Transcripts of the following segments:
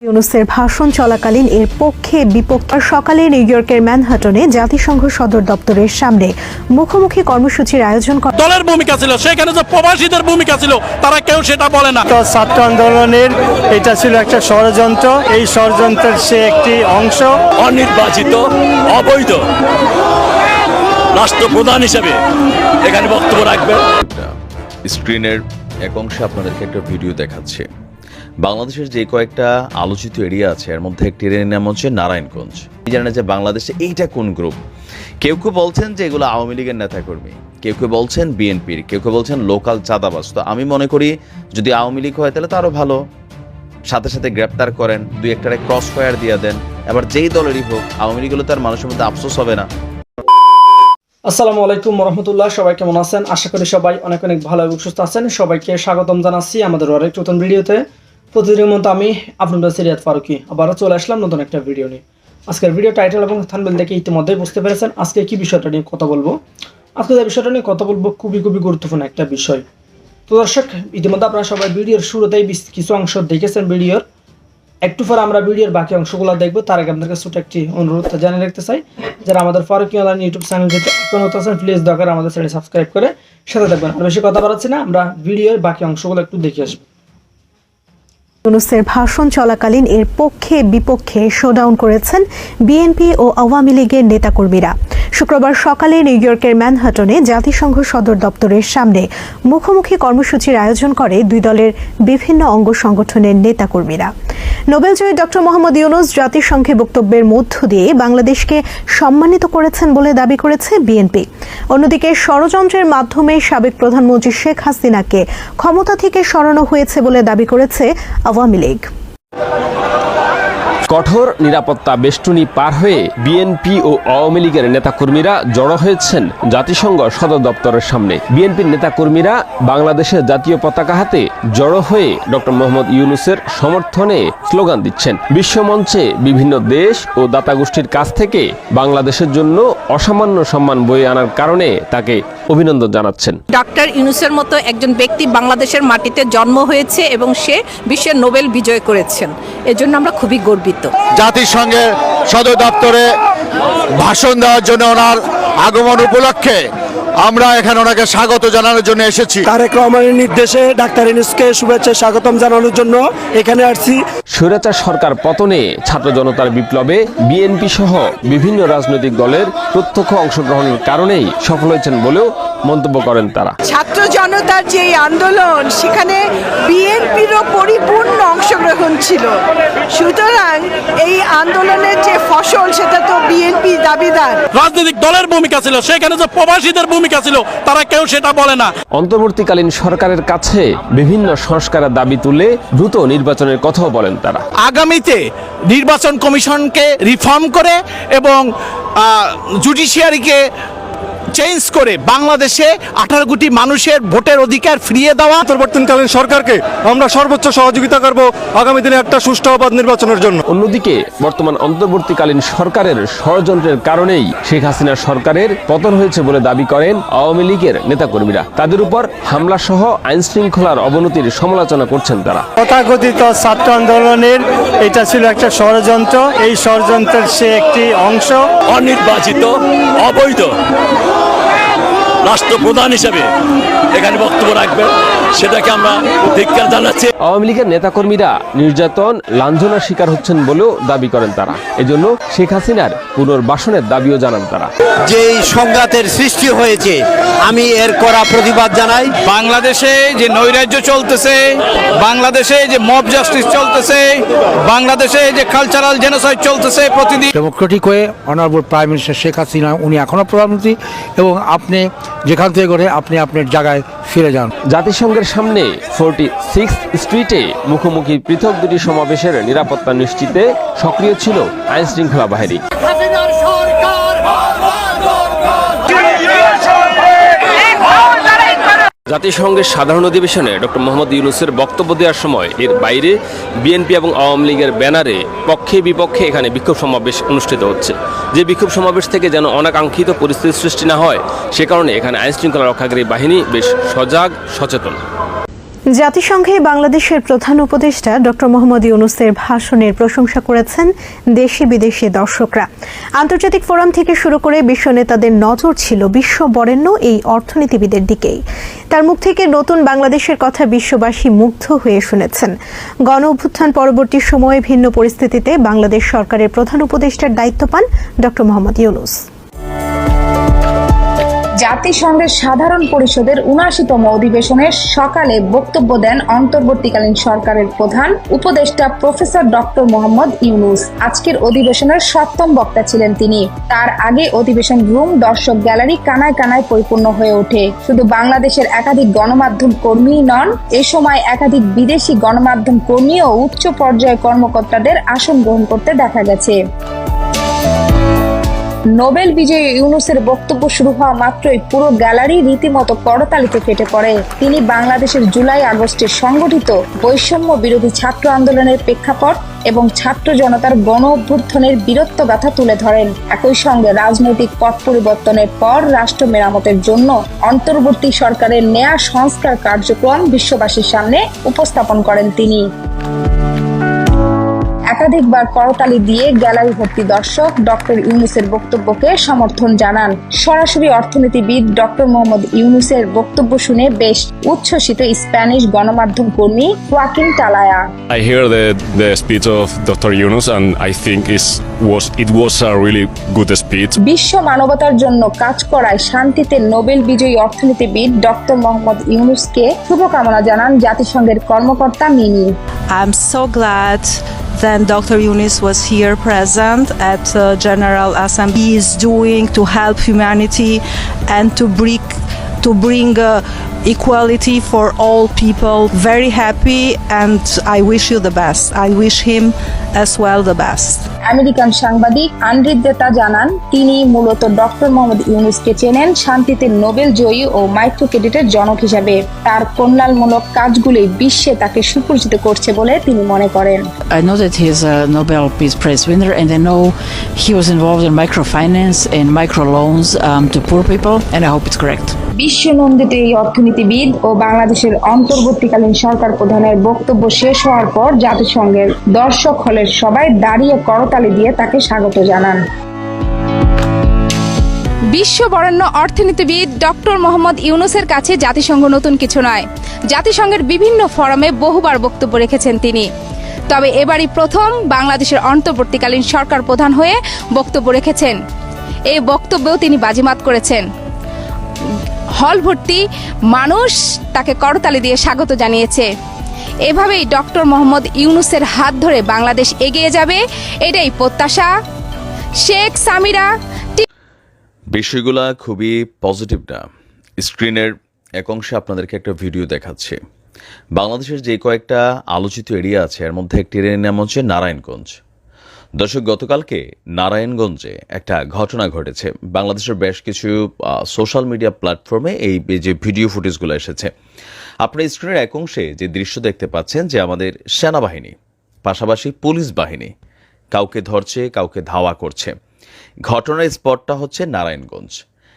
ইউনূসের ভাষণ চলাকালীন এর পক্ষে বিপক্ষে সকালে নিউ ইয়র্কের ম্যানহাটনে জাতিসংঘ সদর দপ্তরের সামনে মুখোমুখি কর্মসূচির আয়োজন করে। দলের ভূমিকা ছিল, সেখানে যে প্রবাসীদের ভূমিকা ছিল তারা কেউ সেটা বলে না। ছাত্র আন্দোলনের এটা ছিল একটা ষড়যন্ত্র, এই ষড়যন্ত্রের সে একটি অংশ। অনির্বাচিত অবৈধ রাষ্ট্রপ্রধান হিসেবে এখানে বক্তব্য রাখবে। স্ক্রিনের এক অংশে আপনাদেরকে একটা ভিডিও দেখাচ্ছে। বাংলাদেশের যে কয়েকটা আলোচিত এরিয়া আছে এর মধ্যে একটি এরিয়ার নাম হচ্ছে নারায়ণগঞ্জ। জানেন যে বাংলাদেশে এইটা কোন গ্রুপ? কেউ কেউ বলছেন যে এগুলো আওয়ামী লীগের নেতাকর্মী, কেউ কেউ বলছেন বিএনপির, কেউ কেউ বলছেন লোকাল চাঁদাবাজ। তো আমি মনে করি যদি আওয়ামী লীগ হয় তাহলে তো আরও ভালো, সাথে সাথে গ্রেপ্তার করেন, দুই একটারে ক্রস ফায়ার দিয়ে দেন। এবার যেই দলেরই হোক, আওয়ামী লীগ হলে তার মানুষের মধ্যে আফসোস হবে না। আসসালামু আলাইকুম রহমতুল্লাহ, সবাই কেমন আছেন? আশা করি সবাই অনেক অনেক ভালো এবং সুস্থ আছেন। সবাইকে স্বাগতম জানাচ্ছি আমাদের আরেক নতুন ভিডিওতে। প্রতিদিনের মতো আমি আপনাদের সিরিয়াত ফারুকি আবারও চলে আসলাম নতুন একটা ভিডিও নিয়ে। আজকের ভিডিও টাইটেল এবং থাম্বনেল দেখে ইতিমধ্যেই বুঝতে পেরেছেন আজকে কি বিষয়টা নিয়ে কথা বলবো। আজকে যে বিষয়টা নিয়ে কথা বলবো খুবই গুরুত্বপূর্ণ একটা বিষয়। তো দর্শক, ইতিমধ্যে আপনারা সবাই ভিডিওর শুরুতেই কিছু অংশ দেখেছেন ভিডিওর। একটু পর আমরা ভিডিওর বাকি অংশগুলো দেখবো। তার আগে আপনাদের ছোট একটি অনুরোধ জানিয়ে রাখতে চাই, যারা আমাদের ফারুকি অনলাইন ইউটিউব চ্যানেল থেকে আছেন প্লিজ দরকার আমাদের চ্যানেল সাবস্ক্রাইব করে সাথে থাকবেন। আর বেশি কথা বাড়াচ্ছি না, আমরা ভিডিওর বাকি অংশগুলো একটু দেখে আসবো। ইউনূসের ভাষণ চলাকালীন এর পক্ষে বিপক্ষে শোডাউন করেছেন বিএনপি ও আওয়ামী লীগের নেতাকর্মীরা। শুক্রবার সকালে নিউ ইয়র্কের ম্যানহাটনে জাতিসংঘ সদর দপ্তরের সামনে মুখোমুখি কর্মসূচির আয়োজন করে দুই দলের বিভিন্ন অঙ্গ সংগঠনের নেতাকর্মীরা। নোবেলজয়ী ডক্টর মোহাম্মদ ইউনূস জাতিসংঘে বক্তব্যের মধ্য দিয়ে বাংলাদেশকে সম্মানিত করেছেন বলে দাবি করেছে বিএনপি। অন্যদিকে ষড়যন্ত্রের মাধ্যমে সাবেক প্রধানমন্ত্রী শেখ হাসিনাকে ক্ষমতা থেকে সরানো হয়েছে বলে দাবি করেছে আওয়ামী লীগ। কঠোর নিরাপত্তা বেষ্টনী পার হয়ে বিএনপি ও আওয়ামী লীগের নেতাকর্মীরা জড়ো হয়েছেন জাতিসংঘ সদর দপ্তরের সামনে। বিএনপির নেতাকর্মীরা বাংলাদেশের জাতীয় পতাকা হাতে জড়ো হয়ে ডক্টর মোহাম্মদ ইউনূসের সমর্থনে স্লোগান দিচ্ছেন। বিশ্বমঞ্চে বিভিন্ন দেশ ও দাতাগোষ্ঠীর কাছ থেকে বাংলাদেশের জন্য অসামান্য সম্মান বয়ে আনার কারণে তাকে অভিনন্দন জানাচ্ছেন। ডক্টর ইউনূসের মতো একজন ব্যক্তি বাংলাদেশের মাটিতে জন্ম হয়েছে এবং সে বিশ্বের নোবেল বিজয় করেছেন, এজন্য আমরা খুবই গর্বিত। জাতিসংঘের সদর দপ্তরে ভাষণ দেওয়ার জন্য ওনার আগমন উপলক্ষে আমরা এখানে ওনাকে স্বাগত জানানোর জন্য এসেছি। তারেক রহমানের নির্দেশে ডাক্তার ইউনূসকে শুভেচ্ছা স্বাগতম জানানোর জন্য এখানে আসছি। স্বৈরাচার সরকার পতনে ছাত্র জনতার বিপ্লবে বিএনপি সহ বিভিন্ন রাজনৈতিক দলের প্রত্যক্ষ অংশগ্রহণের কারণেই সফল হয়েছেন বলেও মন্তব্য করেন তারা। ছাত্র জনতার যে আন্দোলন, সেখানে বিএনপিরও পরিপূর্ণ অংশগ্রহণ ছিল। সুতরাং এই আন্দোলনের যে ফসল সেটা তো বিএনপি দাবিদার। রাজনৈতিক দলের ভূমিকা ছিল, সেখানে যে প্রবাসীদের ভূমিকা ছিল তারা কেউ সেটা বলে না। অন্তর্বর্তীকালীন সরকারের কাছে বিভিন্ন সংস্কারের দাবি তুলে দ্রুত নির্বাচনের কথাও বলেন তারা। আগামীতে নির্বাচন কমিশনকে রিফর্ম করে এবং জুডিশিয়ারিকে চেঞ্জ করে বাংলাদেশে 18 কোটি মানুষের ভোটের অধিকার ফিরিয়ে দেওয়া। অন্তর্বর্তীকালীন সরকারকে আমরা সর্বোচ্চ সহযোগিতা করব আগামী দিনে একটা সুষ্ঠু অবাধ নির্বাচনের জন্য। অন্যদিকে বর্তমান অন্তর্বর্তীকালীন সরকারের ষড়যন্ত্রের কারণেই শেখ হাসিনার সরকারের পতন হয়েছে বলে দাবি করেন আওয়ামী লীগের নেতাকর্মীরা। তাদের উপর হামলা সহ আইন শৃঙ্খলার অবনতির সমালোচনা করছেন তারা। তথাকথিত ছাত্র আন্দোলনের এটা ছিল একটা ষড়যন্ত্র, এই ষড়যন্ত্রের সে একটি অংশ। অনির্বাচিত অবৈধ রাষ্ট্রপ্রধান হিসেবে এখানে বক্তব্য রাখবে, সেটাকে আমরা ধিক্কার জানাচ্ছি। আওয়ামী লীগের নেতাকর্মীরা নির্যাতন লাঞ্ছনার শিকার হচ্ছেন বলেও দাবি করেন তারা। এজন্য শেখ হাসিনার পুনর্বাসনের দাবিও জানান তারা। যেই সংঘাতের সৃষ্টি হয়েছে আমি এর কড়া প্রতিবাদ জানাই। বাংলাদেশে যে নৈরাজ্য চলতেছে, বাংলাদেশে যে মব জাস্টিস চলতেছে, বাংলাদেশে যে কালচারাল জেনোসাইড চলতেছে প্রতিদিন। ডেমোক্রেটিক হয়ে honourable prime minister Sheikh Hasina উনি এখনো প্রধানমন্ত্রী এবং আপনি যেখান থেকে করে আপনি আপনার জায়গায় ফিরে যান। জাতিসংঘের সামনে 46 স্ট্রিটে মুখোমুখি পৃথক দুটি সমাবেশের নিরাপত্তা নিশ্চিতে সক্রিয় ছিল আইন শৃঙ্খলা বাহিনী। জাতিসংঘের সাধারণ অধিবেশনে ডক্টর মোহাম্মদ ইউনূসের বক্তব্য দেওয়ার সময় এর বাইরে বিএনপি এবং আওয়ামী লীগের ব্যানারে পক্ষে বিপক্ষে এখানে বিক্ষোভ সমাবেশ অনুষ্ঠিত হচ্ছে। যে বিক্ষোভ সমাবেশ থেকে যেন অনাকাঙ্ক্ষিত পরিস্থিতির সৃষ্টি না হয় সে কারণে এখানে আইন শৃঙ্খলা রক্ষাকারী বাহিনী বেশ সজাগ সচেতন। জাতিসংঘে বাংলাদেশের প্রধান উপদেষ্টা ডক্টর মোহাম্মদ ইউনূসের ভাষণের প্রশংসা করেছেন দেশি বিদেশি দর্শকরা। আন্তর্জাতিক ফোরাম থেকে শুরু করে বিশ্ব নেতাদের নজর ছিল বিশ্ব বরেণ্য এই অর্থনীতিবিদের দিকেই। তার মুখ থেকে নতুন বাংলাদেশের কথা বিশ্ববাসী মুগ্ধ হয়ে শুনেছেন। গণ অভ্যুত্থান পরবর্তী সময়ে ভিন্ন পরিস্থিতিতে বাংলাদেশ সরকারের প্রধান উপদেষ্টার দায়িত্ব পান ডক্টর মোহাম্মদ ইউনূস। জাতিসংঘের সাধারণ পরিষদের ৭৯তম অধিবেশনের সকালে বক্তব্য দেন অন্তর্বর্তীকালীন সরকারের প্রধান উপদেষ্টা প্রফেসর ডক্টর মোহাম্মদ ইউনূস। আজকের অধিবেশনের ৭ম বক্তা ছিলেন তিনি। তার আগে অধিবেশন রুম, দর্শক গ্যালারি কানায় কানায় পরিপূর্ণ হয়ে ওঠে। শুধু বাংলাদেশের একাধিক গণমাধ্যম কর্মীই নন, এ সময় একাধিক বিদেশি গণমাধ্যম কর্মী ও উচ্চ পর্যায়ের কর্মকর্তাদের আসন গ্রহণ করতে দেখা গেছে। নোবেল বিজয়ী ইউনূসের বক্তব্য শুরু হওয়া মাত্রই পুরো গ্যালারি রীতিমতো করতালিতে ফেটে পড়ে। তিনি বাংলাদেশের জুলাই আগস্টে সংগঠিত বৈষম্য বিরোধী ছাত্র আন্দোলনের প্রেক্ষাপট এবং ছাত্র জনতার গণ অভ্যুত্থানের বীরত্ব গাথা তুলে ধরেন। একই সঙ্গে রাজনৈতিক পট পরিবর্তনের পর রাষ্ট্র মেরামতের জন্য অন্তর্বর্তী সরকারের নেয়া সংস্কার কার্যক্রম বিশ্ববাসীর সামনে উপস্থাপন করেন তিনি। একাধিকবার করতালি দিয়ে গ্যালারি ভর্তি দর্শক ডক্টর ইউনূসের বক্তব্যকে সমর্থন জানান। সরাসরি অর্থনীতিবিদ ডক্টর মোহাম্মদ ইউনূসের বক্তব্য শুনে বেশ উচ্ছ্বসিত স্প্যানিশ গণমাধ্যম কর্মী Joaquin টালায়া। I hear the speech of Dr. Yunus and I think it was a really good speech. বিশ্ব মানবতার জন্য কাজ করায় শান্তিতে নোবেল বিজয়ী অর্থনীতিবিদ ডক্টর মোহাম্মদ ইউনূসকে শুভকামনা জানান জাতিসংঘের কর্মকর্তা mini. I'm so glad that Dr. Yunus was here present at General Assembly. He is doing to help humanity and to bring equality for all people. Very happy and I wish you the best. I wish him as well the best. American সাংবাদিক আন্দ্রিদ্দেতা জানান, তিনি মূলত doctor Mohammad ইউনূসকে চেনেন শান্তিতে Nobel জয়ী ও micro ক্রেডিটের জনক হিসাবে। তার কল্যাণমূলক কাজগুলি বিশ্বে তাকে সুপরিচিত করছে বলে তিনি মনে করেন। I know that he is a Nobel Peace Prize winner and I know he was involved in microfinance and microloans to poor people and I hope it's correct. বিশ্বনন্দিত এই অর্থনীতিবিদ ও বাংলাদেশের অন্তর্বর্তীকালীন সরকার প্রধানের বক্তব্য শেষ হওয়ার পর জাতিসংঘের দর্শক হলের সবাই দাঁড়িয়ে করতালি দিয়ে তাকে স্বাগত জানান। বিশ্ব বরেণ্য অর্থনীতিবিদ ডক্টর মোহাম্মদ ইউনূসের কাছে জাতিসংঘ নতুন কিছু নয়। জাতিসংঘের বিভিন্ন ফোরামে বহুবার বক্তব্য রেখেছেন তিনি। তবে এবারই প্রথম বাংলাদেশের অন্তর্বর্তীকালীন সরকার প্রধান হয়ে বক্তব্য রেখেছেন। এই বক্তব্যেও তিনি বাজিমাত করেছেন। হল ভর্তি মানুষ তাকে করতালি দিয়ে স্বাগত জানিয়েছে। এভাবেই ডক্টর মোহাম্মদ ইউনূসের হাত ধরে বাংলাদেশ এগিয়ে যাবে, এটাই প্রত্যাশা। শেখ সামিরা। বিষয়গুলা খুবই পজিটিভ না। স্ক্রিনের এক অংশে আপনাদেরকে একটা ভিডিও দেখাচ্ছে। বাংলাদেশের যে কয়েকটা আলোচিত এরিয়া আছে এর মধ্যে একটি এরিয়ার নাম হচ্ছে নারায়ণগঞ্জ। দর্শক, গতকালকে নারায়ণগঞ্জে একটা ঘটনা ঘটেছে। বাংলাদেশের বেশ কিছু সোশ্যাল মিডিয়া প্ল্যাটফর্মে এই যে ভিডিও ফুটেজগুলো এসেছে। আপনার স্ক্রিনের এক অংশে যে দৃশ্য দেখতে পাচ্ছেন যে আমাদের সেনাবাহিনী পাশাপাশি পুলিশ বাহিনী কাউকে ধরছে, কাউকে ধাওয়া করছে। ঘটনার স্পটটা হচ্ছে নারায়ণগঞ্জ।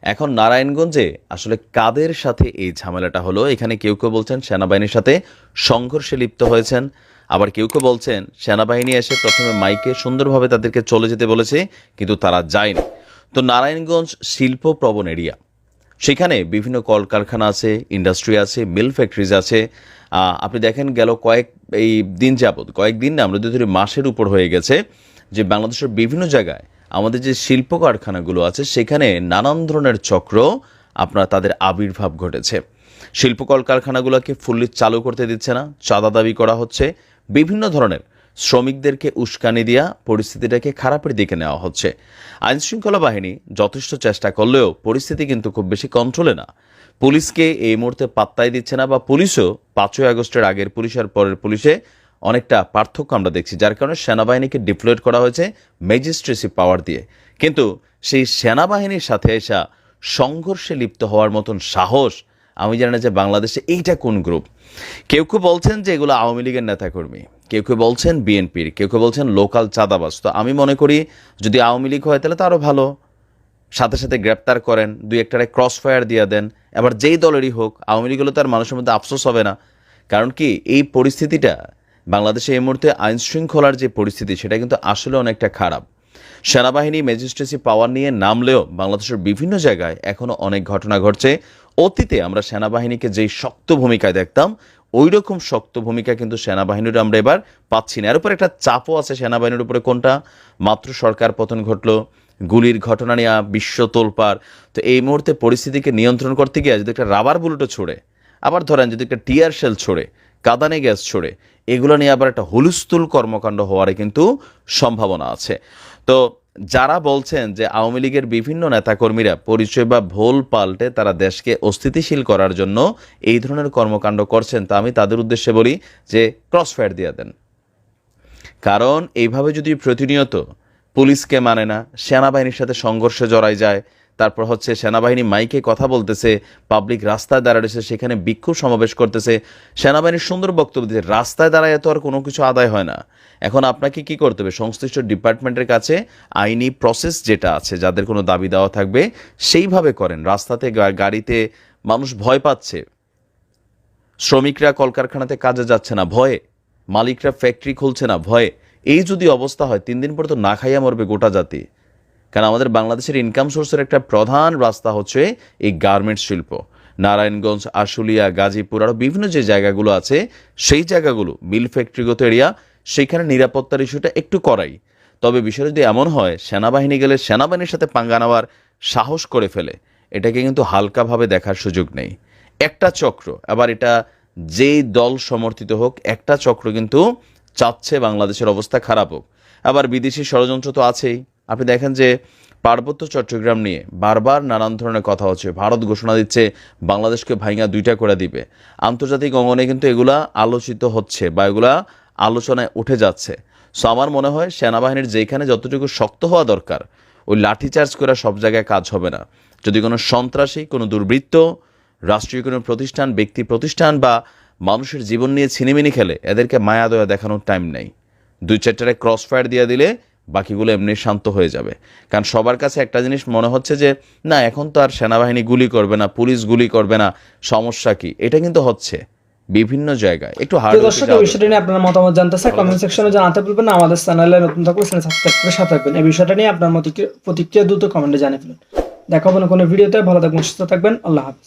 এখন নারায়ণগঞ্জে আসলে কাদের সাথে এই ঝামেলাটা হলো? এখানে কেউ কেউ বলছেন সেনাবাহিনীর সাথে সংঘর্ষে লিপ্ত হয়েছেন, আবার কেউ কেউ বলছেন সেনাবাহিনী এসে প্রথমে মাইকে সুন্দরভাবে তাদেরকে চলে যেতে বলেছে কিন্তু তারা যায়নি। তো নারায়ণগঞ্জ শিল্পপ্রবণ এরিয়া, সেখানে বিভিন্ন কলকারখানা আছে, ইন্ডাস্ট্রি আছে, মিল ফ্যাক্টরিজ আছে। আপনি দেখেন গেল কয়েকদিন না, আমরা যদি মাসের উপর হয়ে গেছে যে বাংলাদেশের বিভিন্ন জায়গায় আমাদের যে শিল্প কারখানাগুলো আছে সেখানে নানান ধরনের চক্র আপনার তাদের আবির্ভাব ঘটেছে। শিল্প কলকারখানাগুলোকে ফুল্লি চালু করতে দিচ্ছে না, চাঁদা দাবি করা হচ্ছে, বিভিন্ন ধরনের শ্রমিকদেরকে উস্কানি দেওয়া পরিস্থিতিটাকে খারাপের দিকে নেওয়া হচ্ছে। আইনশৃঙ্খলা বাহিনী যথেষ্ট চেষ্টা করলেও পরিস্থিতি কিন্তু খুব বেশি কন্ট্রোলে না। পুলিশকে এই মুহূর্তে পাত্তাই দিচ্ছে না, বা পুলিশও 5ই আগস্টের আগের পুলিশ আর পরের পুলিশে অনেকটা পার্থক্য আমরা দেখছি, যার কারণে সেনাবাহিনীকে ডিপ্লয়েড করা হয়েছে ম্যাজিস্ট্রেসি পাওয়ার দিয়ে। কিন্তু সেই সেনাবাহিনীর সাথে এসা সংঘর্ষে লিপ্ত হওয়ার মতন সাহস আমি জানি না যে বাংলাদেশে এইটা কোন গ্রুপ। কেউ কেউ বলছেন যে এগুলো আওয়ামী লীগের নেতাকর্মী, কেউ কেউ বলছেন বিএনপির, কেউ কেউ বলছেন লোকাল চাঁদাবাজ। তো আমি মনে করি যদি আওয়ামী লীগ হয় তাহলে তো আরও ভালো, সাথে সাথে গ্রেপ্তার করেন, দুই একটারে ক্রস ফায়ার দিয়ে দেন। এবার যেই দলেরই হোক, আওয়ামী লীগ হলে তার মানুষের মধ্যে আফসোস হবে না। কারণ কি এই পরিস্থিতিটা বাংলাদেশে এই মুহূর্তে আইন শৃঙ্খলার যে পরিস্থিতি সেটা কিন্তু আসলে অনেকটা খারাপ। সেনাবাহিনী ম্যাজিস্ট্রেসি পাওয়ার নিয়ে নামলেও বাংলাদেশের বিভিন্ন জায়গায় এখনও অনেক ঘটনা ঘটছে। অতীতে আমরা সেনাবাহিনীকে যেই শক্ত ভূমিকায় দেখতাম ওই রকম শক্ত ভূমিকা কিন্তু সেনাবাহিনীর আমরা এবার পাচ্ছি না। এর উপর একটা চাপও আছে সেনাবাহিনীর উপরে, কোনটা? মাত্র সরকার পতন ঘটলো, গুলির ঘটনা নিয়ে বিশ্ব তোলপাড়। তো এই মুহূর্তে পরিস্থিতিকে নিয়ন্ত্রণ করতে গিয়ে যদি একটা রাবার বুলেটও ছোড়ে, আবার ধরেন যদি একটা টিয়ার শেল ছোড়ে, কাঁদানে গ্যাস ছোড়ে, এগুলো নিয়ে আবার একটা হুলস্থুল কর্মকাণ্ড হওয়ারই কিন্তু সম্ভাবনা আছে। তো যারা বলছেন যে আওয়ামী লীগের বিভিন্ন নেতাকর্মীরা পরিচয় বা ভুল পাল্টে তারা দেশকে অস্থিতিশীল করার জন্য এই ধরনের কর্মকাণ্ড করছেন, তা আমি তাদের উদ্দেশ্যে বলি যে ক্রসফায়ার দিয়ে দেন। কারণ এইভাবে যদি প্রতিনিয়ত পুলিশকে মানে না, সেনাবাহিনীর সাথে সংঘর্ষে জড়ায় যায়, তারপর হচ্ছে সেনাবাহিনী মাইকে কথা বলতেছে, পাবলিক রাস্তায় দাঁড়াচ্ছে, সেখানে বিক্ষোভ সমাবেশ করতেছে, সেনাবাহিনীর সুন্দর বক্তব্য দিচ্ছে, রাস্তায় দাঁড়ায় তো আর কোনো কিছু আদায় হয় না। এখন আপনাকে কি করতে হবে? সংশ্লিষ্ট ডিপার্টমেন্টের কাছে আইনি প্রসেস যেটা আছে, যাদের কোনো দাবি দেওয়া থাকবে সেইভাবে করেন। রাস্তাতে গাড়িতে মানুষ ভয় পাচ্ছে, শ্রমিকরা কলকারখানাতে কাজে যাচ্ছে না ভয়ে, মালিকরা ফ্যাক্টরি খুলছে না ভয়ে। এই যদি অবস্থা হয় 3 দিন পর তো না খাইয়া মরবে গোটা জাতি। কারণ আমাদের বাংলাদেশের ইনকাম সোর্সের একটা প্রধান রাস্তা হচ্ছে এই গার্মেন্টস শিল্প। নারায়ণগঞ্জ, আশুলিয়া, গাজীপুর আরও বিভিন্ন যে জায়গাগুলো আছে সেই জায়গাগুলো মিল ফ্যাক্টরিগত এরিয়া, সেইখানে নিরাপত্তার ইস্যুটা একটু করাই। তবে বিষয় যদি এমন হয় সেনাবাহিনী গেলে সেনাবাহিনীর সাথে পাঙ্গা নেওয়ার সাহস করে ফেলে, এটাকে কিন্তু হালকাভাবে দেখার সুযোগ নেই। একটা চক্র, আবার এটা যেই দল সমর্থিত হোক, একটা চক্র কিন্তু চাচ্ছে বাংলাদেশের অবস্থা খারাপ হোক। আবার বিদেশি ষড়যন্ত্র তো আছেই। আপনি দেখেন যে পার্বত্য চট্টগ্রাম নিয়ে বারবার নানান ধরনের কথা হচ্ছে, ভারত ঘোষণা দিচ্ছে বাংলাদেশকে ভাঙা 2টা করে দিবে। আন্তর্জাতিক অঙ্গনে কিন্তু এগুলা আলোচিত হচ্ছে বা এগুলা আলোচনায় উঠে যাচ্ছে। সো আমার মনে হয় সেনাবাহিনীর যেখানে যতটুকু শক্ত হওয়া দরকার, ওই লাঠিচার্জ করে সব জায়গায় কাজ হবে না। যদি কোনো সন্ত্রাসী, কোনো দুর্বৃত্ত, রাষ্ট্রীয় কোনো প্রতিষ্ঠান, ব্যক্তি প্রতিষ্ঠান বা মানুষের জীবন নিয়ে ছিনিমিনি খেলে, এদেরকে মায়া দয়া দেখানোর টাইম নেই। 2-4টায় ক্রসফায়ার দিয়ে দিলে বাকিগুলো এমনি শান্ত হয়ে যাবে। কারণ সবার কাছে একটা জিনিস মনে হচ্ছে যে না, এখন তো আর সেনাবাহিনী গুলি করবে না, পুলিশ গুলি করবে না, সমস্যা কি? এটা কিন্তু হচ্ছে বিভিন্ন জায়গায় একটু হার্ড। দর্শক, এই বিষয়টা নিয়ে আপনার মতামত জানতে চাই, কমেন্ট সেকশনে জানাতে বলবেন না। আমাদের চ্যানেলে নতুন থাকলে চ্যানেল সাবস্ক্রাইব করে সাথে থাকবেন। এই বিষয়টা নিয়ে আপনার প্রতিক্রিয়া দ্রুত কমেন্টে জানিয়ে ফেলুন। দেখা হবে না কোনো ভিডিওতে। ভালো থাকবেন, সুস্থ থাকবেন। আল্লাহ হাফেজ।